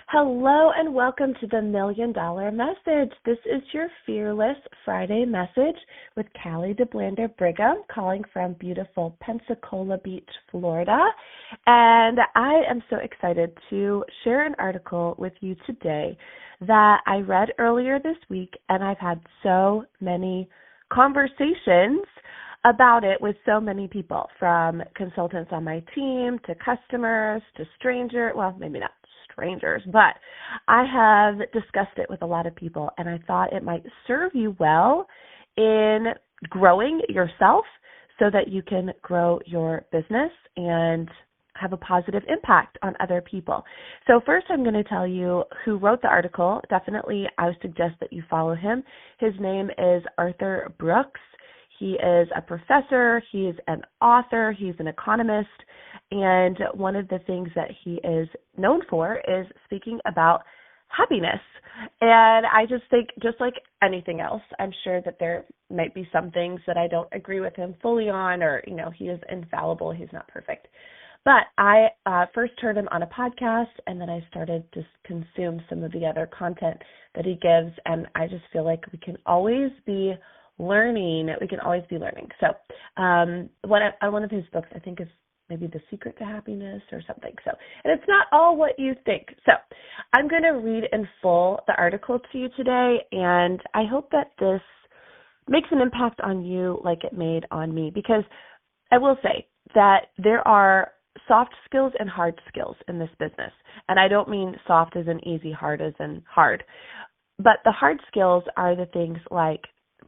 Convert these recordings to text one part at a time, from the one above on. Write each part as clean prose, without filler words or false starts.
Hello and welcome to the $1 Million Message. This is your Fearless Friday message with Kali Brigham calling from beautiful Pensacola Beach, Florida. And I am so excited to share an article with you today that I read earlier this week, and I've had so many conversations about it with so many people, from consultants on my team to customers to strangers. Well, maybe not strangers, but I have discussed it with a lot of people, and I thought it might serve you well in growing yourself so that you can grow your business and have a positive impact on other people. So first, I'm going to tell you who wrote the article. Definitely, I would suggest that you follow him. His name is Arthur Brooks. He is a professor, he's an author, he's an economist, and one of the things that he is known for is speaking about happiness. And I just think, just like anything else, I'm sure that there might be some things that I don't agree with him fully on, or, he is infallible, he's not perfect. But I first heard him on a podcast, and then I started to consume some of the other content that he gives, and I just feel like we can always be learning. So one of his books, I think, is maybe The Secret to Happiness or something. So, and it's not all what you think. So I'm going to read in full the article to you today, and I hope that this makes an impact on you like it made on me, because I will say that there are soft skills and hard skills in this business. And I don't mean soft as in easy, hard as in hard. But the hard skills are the things like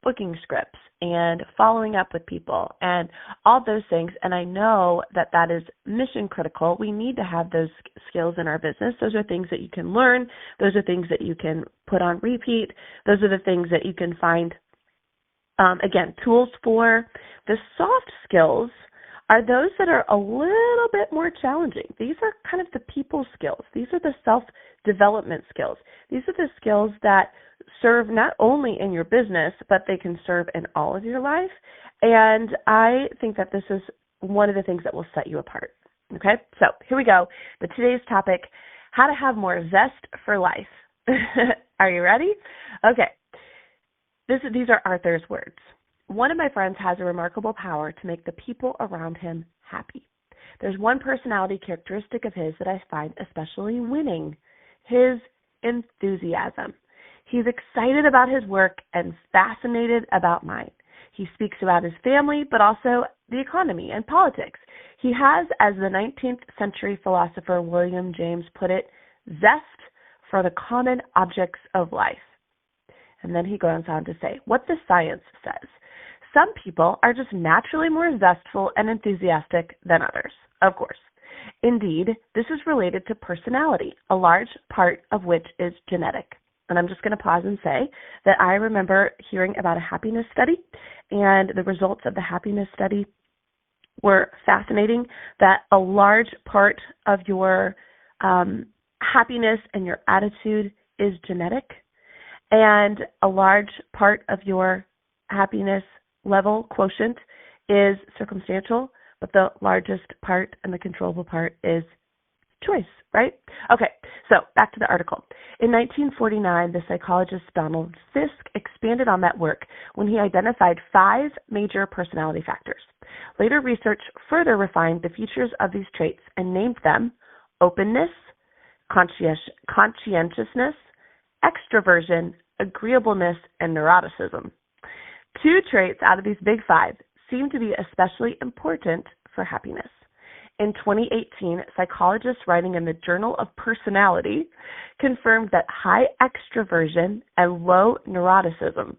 booking scripts and following up with people and all those things. And I know that that is mission critical. We need to have those skills in our business. Those are things that you can learn. Those are things that you can put on repeat. Those are the things that you can find, tools for. The soft skills are those that are a little bit more challenging. These are kind of the people skills. These are the self-development skills. These are the skills that serve not only in your business, but they can serve in all of your life. And I think that this is one of the things that will set you apart. Okay, so here we go. But today's topic, how to have more zest for life. Are you ready? Okay, these are Arthur's words. One of my friends has a remarkable power to make the people around him happy. There's one personality characteristic of his that I find especially winning: his enthusiasm. He's excited about his work and fascinated about mine. He speaks about his family, but also the economy and politics. He has, as the 19th century philosopher William James put it, zest for the common objects of life. And then he goes on to say what the science says. Some people are just naturally more zestful and enthusiastic than others, of course. Indeed, this is related to personality, a large part of which is genetic. And I'm just going to pause and say that I remember hearing about a happiness study, and the results of the happiness study were fascinating, that a large part of your happiness and your attitude is genetic, and a large part of your happiness level quotient is circumstantial, but the largest part and the controllable part is choice, right? Okay, so back to the article. In 1949, the psychologist Donald Fisk expanded on that work when he identified 5 major personality factors. Later research further refined the features of these traits and named them openness, conscientiousness, extroversion, agreeableness, and neuroticism. 2 traits out of these big 5 seem to be especially important for happiness. In 2018, psychologists writing in the Journal of Personality confirmed that high extroversion and low neuroticism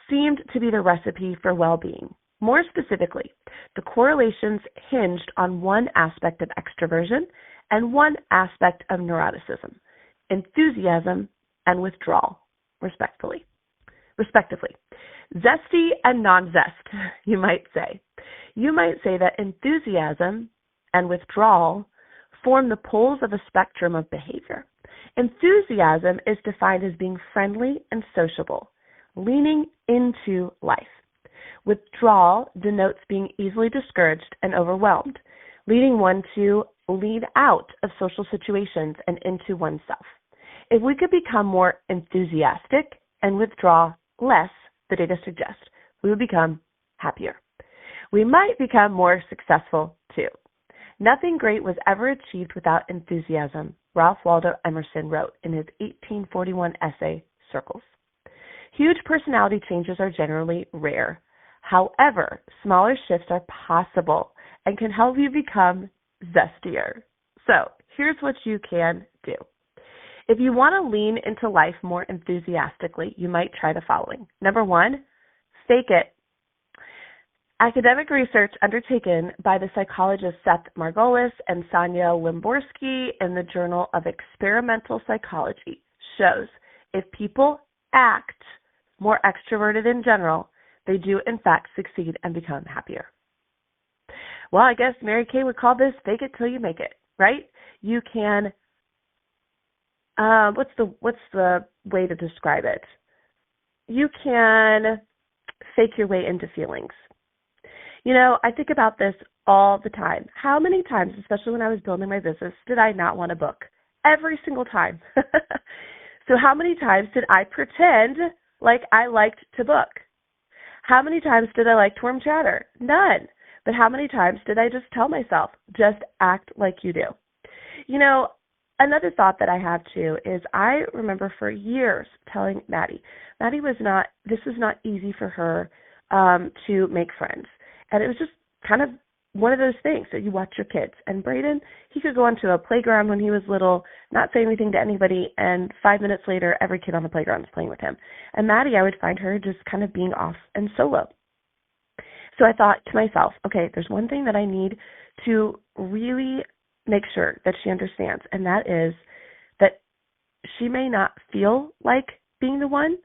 seemed to be the recipe for well-being. More specifically, the correlations hinged on one aspect of extroversion and one aspect of neuroticism: enthusiasm and withdrawal, respectively. Zesty and non-zest, you might say. You might say that enthusiasm and withdrawal form the poles of a spectrum of behavior. Enthusiasm is defined as being friendly and sociable, leaning into life. Withdrawal denotes being easily discouraged and overwhelmed, leading one to lead out of social situations and into oneself. If we could become more enthusiastic and withdraw less, the data suggests, we would become happier. We might become more successful too. Nothing great was ever achieved without enthusiasm, Ralph Waldo Emerson wrote in his 1841 essay, Circles. Huge personality changes are generally rare. However, smaller shifts are possible and can help you become zestier. So, here's what you can do. If you want to lean into life more enthusiastically, you might try the following. Number 1, fake it. Academic research undertaken by the psychologists Seth Margolis and Sonia Limborski in the Journal of Experimental Psychology shows if people act more extroverted in general, they do in fact succeed and become happier. Well, I guess Mary Kay would call this fake it till you make it, right? You can, what's the way to describe it? You can fake your way into feelings. You know, I think about this all the time. How many times, especially when I was building my business, did I not want to book? Every single time. So how many times did I pretend like I liked to book? How many times did I like to warm chatter? None. But how many times did I just tell myself, just act like you do? You know, another thought that I have too is I remember for years telling Maddie was not easy for her to make friends. And it was just kind of one of those things that you watch your kids. And Brayden, he could go onto a playground when he was little, not say anything to anybody, and 5 minutes later, every kid on the playground is playing with him. And Maddie, I would find her just kind of being off and solo. So I thought to myself, okay, there's one thing that I need to really make sure that she understands, and that is that she may not feel like being the one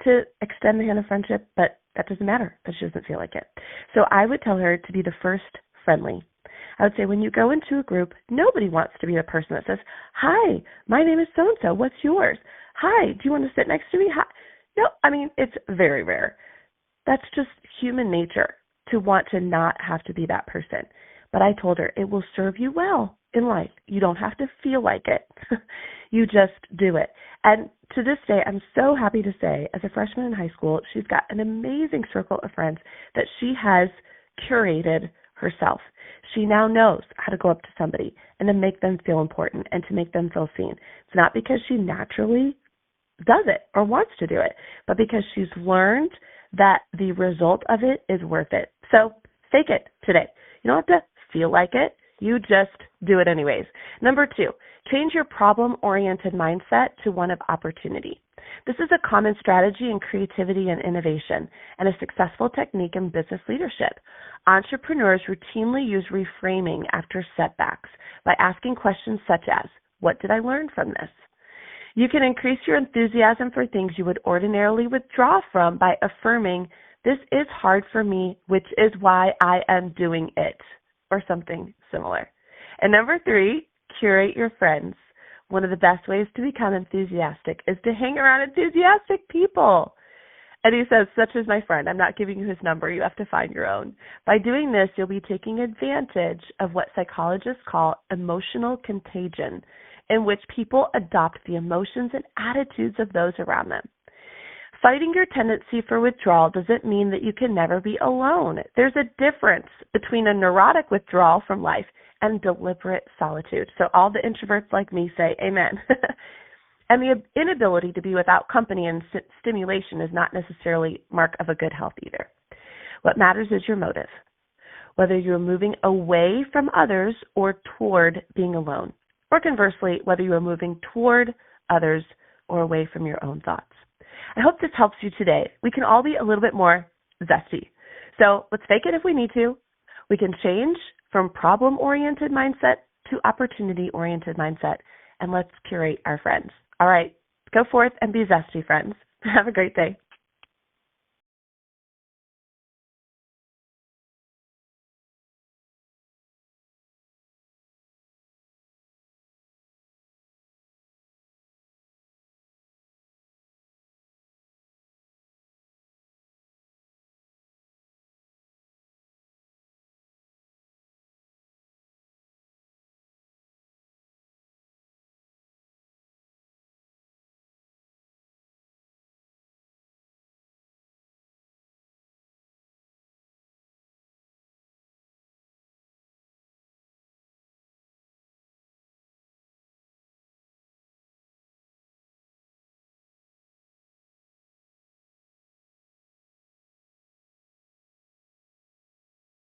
to extend the hand of friendship, but that doesn't matter, that she doesn't feel like it. So I would tell her to be the first friendly. I would say when you go into a group, nobody wants to be the person that says, hi, my name is so-and-so, what's yours? Hi, do you want to sit next to me? Hi. No, I mean, it's very rare. That's just human nature to want to not have to be that person. But I told her it will serve you well in life. You don't have to feel like it. You just do it. And to this day, I'm so happy to say, as a freshman in high school, she's got an amazing circle of friends that she has curated herself. She now knows how to go up to somebody and to make them feel important and to make them feel seen. It's not because she naturally does it or wants to do it, but because she's learned that the result of it is worth it. So fake it today. You don't have to feel like it. You just do it anyways. Number 2, change your problem-oriented mindset to one of opportunity. This is a common strategy in creativity and innovation and a successful technique in business leadership. Entrepreneurs routinely use reframing after setbacks by asking questions such as, what did I learn from this? You can increase your enthusiasm for things you would ordinarily withdraw from by affirming, this is hard for me, which is why I am doing it, or something similar. And number 3, curate your friends. One of the best ways to become enthusiastic is to hang around enthusiastic people. And he says, such as my friend, I'm not giving you his number, you have to find your own. By doing this, you'll be taking advantage of what psychologists call emotional contagion, in which people adopt the emotions and attitudes of those around them. Fighting your tendency for withdrawal doesn't mean that you can never be alone. There's a difference between a neurotic withdrawal from life and deliberate solitude. So all the introverts like me say amen. And the inability to be without company and stimulation is not necessarily mark of a good health either. What matters is your motive, whether you're moving away from others or toward being alone, or conversely, whether you are moving toward others or away from your own thoughts. I hope this helps you today. We can all be a little bit more zesty. So let's fake it if we need to. We can change from problem-oriented mindset to opportunity-oriented mindset, and let's curate our friends. All right, go forth and be zesty, friends. Have a great day.